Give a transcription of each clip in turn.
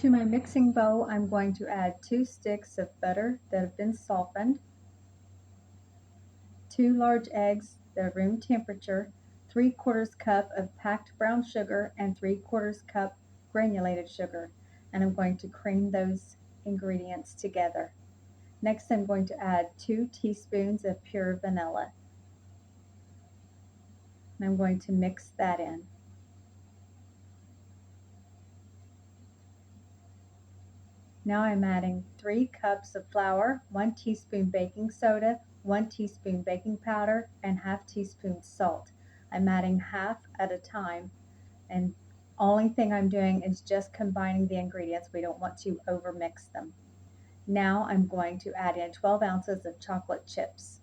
To my mixing bowl, I'm going to add 2 sticks of butter that have been softened, 2 large eggs that are room temperature, 3/4 cup of packed brown sugar, and 3/4 cup granulated sugar. And I'm going to cream those ingredients together. Next, I'm going to add 2 teaspoons of pure vanilla. And I'm going to mix that in. Now I'm adding 3 cups of flour, 1 teaspoon baking soda, 1 teaspoon baking powder, and ½ teaspoon salt. I'm adding half at a time, and only thing I'm doing is just combining the ingredients. We don't want to overmix them. Now I'm going to add in 12 ounces of chocolate chips.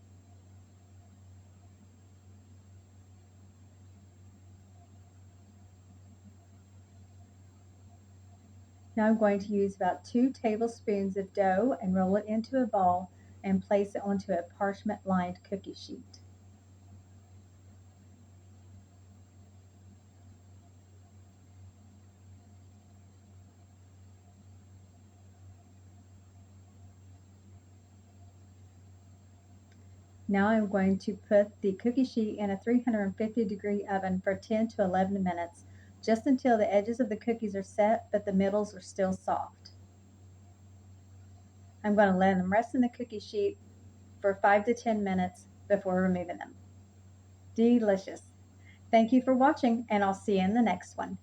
Now I'm going to use about 2 tablespoons of dough and roll it into a ball and place it onto a parchment lined cookie sheet. Now I'm going to put the cookie sheet in a 350-degree oven for 10 to 11 minutes, just until the edges of the cookies are set but the middles are still soft. I'm going to let them rest in the cookie sheet for 5 to 10 minutes before removing them. Delicious. Thank you for watching, and I'll see you in the next one.